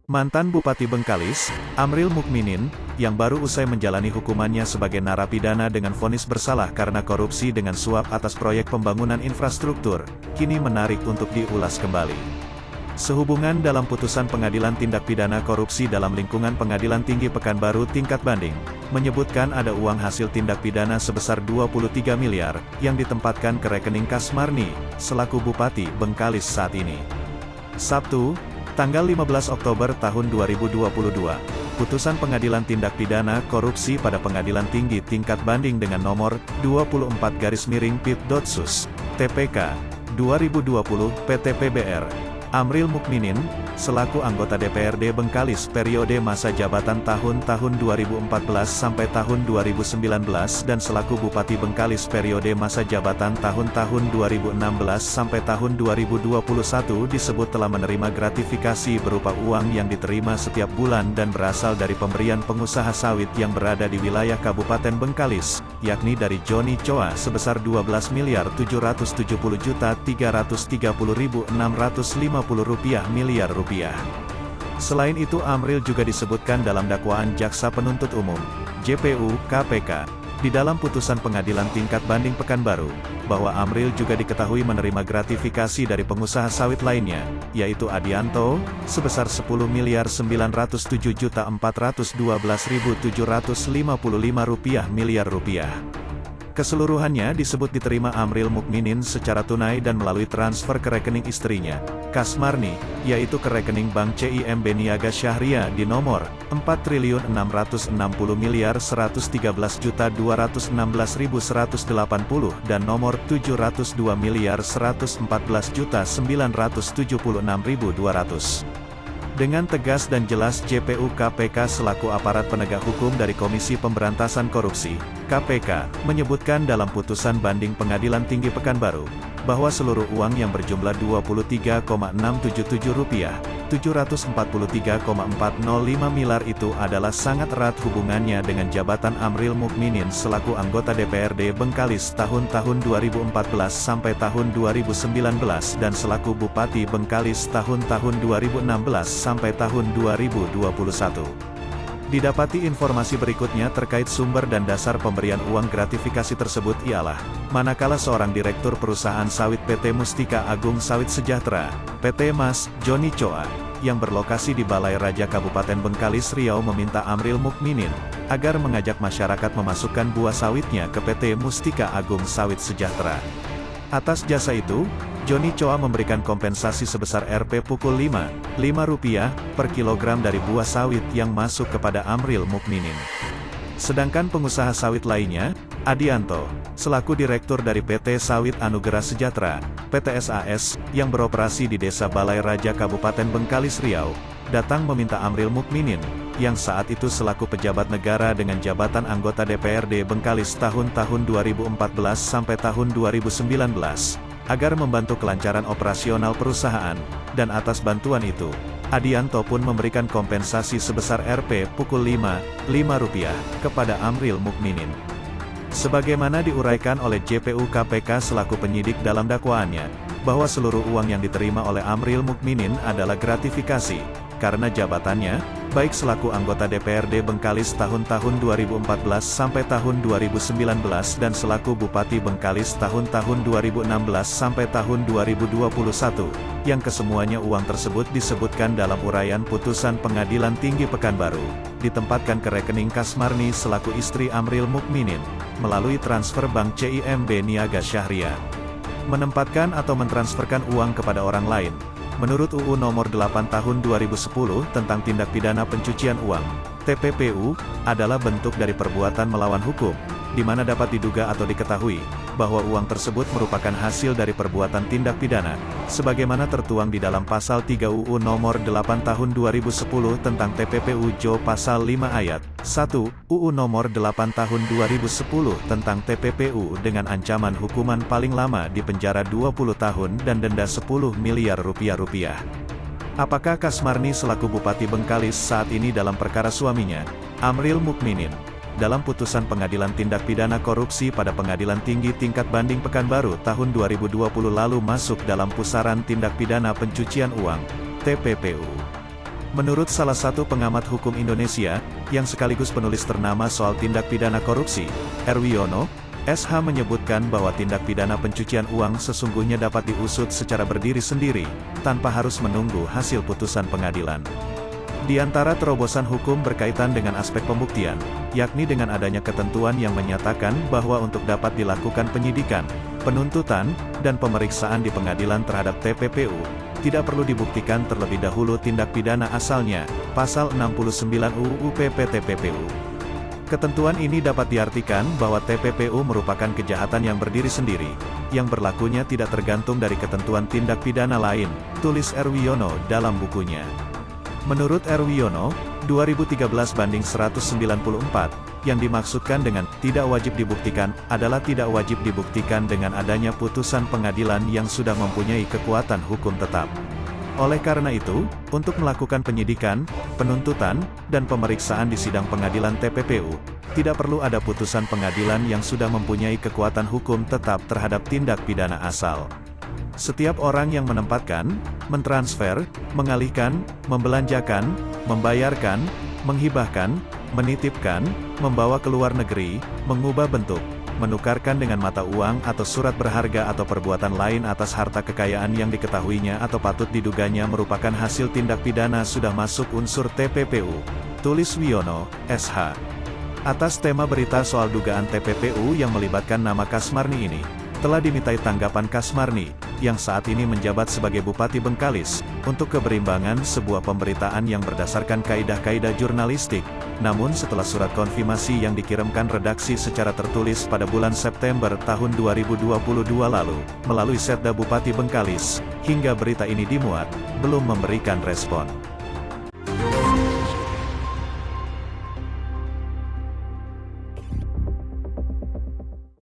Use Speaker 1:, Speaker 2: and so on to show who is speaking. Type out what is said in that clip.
Speaker 1: Mantan Bupati Bengkalis, Amril Mukminin, yang baru usai menjalani hukumannya sebagai narapidana dengan vonis bersalah karena korupsi dengan suap atas proyek pembangunan infrastruktur, kini menarik untuk diulas kembali. Sehubungan dalam putusan Pengadilan Tindak Pidana Korupsi dalam lingkungan Pengadilan Tinggi Pekanbaru tingkat banding, menyebutkan ada uang hasil tindak pidana sebesar 23 miliar, yang ditempatkan ke rekening Kasmarni, selaku Bupati Bengkalis saat ini. Sabtu, tanggal 15 Oktober tahun 2022, putusan Pengadilan Tindak Pidana Korupsi pada Pengadilan Tinggi Tingkat Banding dengan nomor 24-PIP.Sus, TPK, 2020, PT PBR, Amril Mukminin, selaku anggota DPRD Bengkalis periode masa jabatan tahun-tahun 2014 sampai tahun 2019 dan selaku Bupati Bengkalis periode masa jabatan tahun-tahun 2016 sampai tahun 2021 disebut telah menerima gratifikasi berupa uang yang diterima setiap bulan dan berasal dari pemberian pengusaha sawit yang berada di wilayah Kabupaten Bengkalis, yakni dari Johnny Choa sebesar Rp12.730.330.650 miliar rupiah. Selain itu Amril juga disebutkan dalam dakwaan Jaksa Penuntut Umum, JPU, KPK, di dalam putusan Pengadilan Tingkat Banding Pekanbaru, bahwa Amril juga diketahui menerima gratifikasi dari pengusaha sawit lainnya, yaitu Adianto, sebesar Rp10.907.412.755 miliar rupiah. Keseluruhannya disebut diterima Amril Mukminin secara tunai dan melalui transfer ke rekening istrinya, Kasmarni, yaitu ke rekening Bank CIMB Niaga Syahria di nomor 4.660.113.216.180 dan nomor 702.114.976.200. Dengan tegas dan jelas JPU KPK selaku aparat penegak hukum dari Komisi Pemberantasan Korupsi, KPK, menyebutkan dalam putusan banding Pengadilan Tinggi Pekanbaru, bahwa seluruh uang yang berjumlah Rp23,677.743,405 miliar itu adalah sangat erat hubungannya dengan jabatan Amril Mukminin selaku anggota DPRD Bengkalis tahun-tahun 2014 sampai tahun 2019 dan selaku Bupati Bengkalis tahun-tahun 2016 sampai tahun 2021. Didapati informasi berikutnya terkait sumber dan dasar pemberian uang gratifikasi tersebut ialah, manakala seorang direktur perusahaan sawit PT Mustika Agung Sawit Sejahtera, PT Mas, Johnny Choa, yang berlokasi di Balai Raja Kabupaten Bengkalis Riau meminta Amril Mukminin, agar mengajak masyarakat memasukkan buah sawitnya ke PT Mustika Agung Sawit Sejahtera. Atas jasa itu, Johnny Choa memberikan kompensasi sebesar Rp pukul 5 rupiah per kilogram dari buah sawit yang masuk kepada Amril Mukminin. Sedangkan pengusaha sawit lainnya, Adianto, selaku direktur dari PT Sawit Anugerah Sejahtera, PTSAS, yang beroperasi di Desa Balai Raja Kabupaten Bengkalis Riau, datang meminta Amril Mukminin, yang saat itu selaku pejabat negara dengan jabatan anggota DPRD Bengkalis tahun-tahun 2014 sampai tahun 2019, agar membantu kelancaran operasional perusahaan, dan atas bantuan itu, Adianto pun memberikan kompensasi sebesar Rp pukul 5 rupiah kepada Amril Mukminin. Sebagaimana diuraikan oleh JPU KPK selaku penyidik dalam dakwaannya, bahwa seluruh uang yang diterima oleh Amril Mukminin adalah gratifikasi, karena jabatannya, baik selaku anggota DPRD Bengkalis tahun-tahun 2014 sampai tahun 2019 dan selaku Bupati Bengkalis tahun-tahun 2016 sampai tahun 2021, yang kesemuanya uang tersebut disebutkan dalam uraian putusan Pengadilan Tinggi Pekanbaru, ditempatkan ke rekening Kasmarni selaku istri Amril Mukminin, melalui transfer Bank CIMB Niaga Syahria. Menempatkan atau mentransferkan uang kepada orang lain, menurut UU Nomor 8 Tahun 2010 tentang Tindak Pidana Pencucian Uang, TPPU, adalah bentuk dari perbuatan melawan hukum, di mana dapat diduga atau diketahui, bahwa uang tersebut merupakan hasil dari perbuatan tindak pidana, sebagaimana tertuang di dalam Pasal 3 UU Nomor 8 Tahun 2010 tentang TPPU Jo Pasal 5 Ayat 1, UU Nomor 8 Tahun 2010 tentang TPPU dengan ancaman hukuman paling lama di penjara 20 tahun dan denda 10 miliar rupiah. Apakah Kasmarni selaku Bupati Bengkalis saat ini dalam perkara suaminya, Amril Mukminin, dalam putusan Pengadilan Tindak Pidana Korupsi pada Pengadilan Tinggi Tingkat Banding Pekanbaru tahun 2020 lalu masuk dalam pusaran tindak pidana pencucian uang, TPPU. Menurut salah satu pengamat hukum Indonesia, yang sekaligus penulis ternama soal tindak pidana korupsi, Erwiono, SH menyebutkan bahwa tindak pidana pencucian uang sesungguhnya dapat diusut secara berdiri sendiri, tanpa harus menunggu hasil putusan pengadilan. Di antara terobosan hukum berkaitan dengan aspek pembuktian, yakni dengan adanya ketentuan yang menyatakan bahwa untuk dapat dilakukan penyidikan, penuntutan, dan pemeriksaan di pengadilan terhadap TPPU, tidak perlu dibuktikan terlebih dahulu tindak pidana asalnya, pasal 69 UU PPTPPU. Ketentuan ini dapat diartikan bahwa TPPU merupakan kejahatan yang berdiri sendiri, yang berlakunya tidak tergantung dari ketentuan tindak pidana lain, tulis Erwiono dalam bukunya. Menurut Erwiono, 2013/194, yang dimaksudkan dengan tidak wajib dibuktikan adalah tidak wajib dibuktikan dengan adanya putusan pengadilan yang sudah mempunyai kekuatan hukum tetap. Oleh karena itu, untuk melakukan penyidikan, penuntutan, dan pemeriksaan di sidang pengadilan TPPU, tidak perlu ada putusan pengadilan yang sudah mempunyai kekuatan hukum tetap terhadap tindak pidana asal. Setiap orang yang menempatkan, mentransfer, mengalihkan, membelanjakan, membayarkan, menghibahkan, menitipkan, membawa ke luar negeri, mengubah bentuk, menukarkan dengan mata uang atau surat berharga atau perbuatan lain atas harta kekayaan yang diketahuinya atau patut diduganya merupakan hasil tindak pidana sudah masuk unsur TPPU, tulis Wiono, SH. Atas tema berita soal dugaan TPPU yang melibatkan nama Kasmarni ini, telah dimintai tanggapan Kasmarni, yang saat ini menjabat sebagai Bupati Bengkalis, untuk keberimbangan sebuah pemberitaan yang berdasarkan kaidah-kaidah jurnalistik. Namun setelah surat konfirmasi yang dikirimkan redaksi secara tertulis pada bulan September tahun 2022 lalu, melalui Setda Bupati Bengkalis, hingga berita ini dimuat, belum memberikan respon.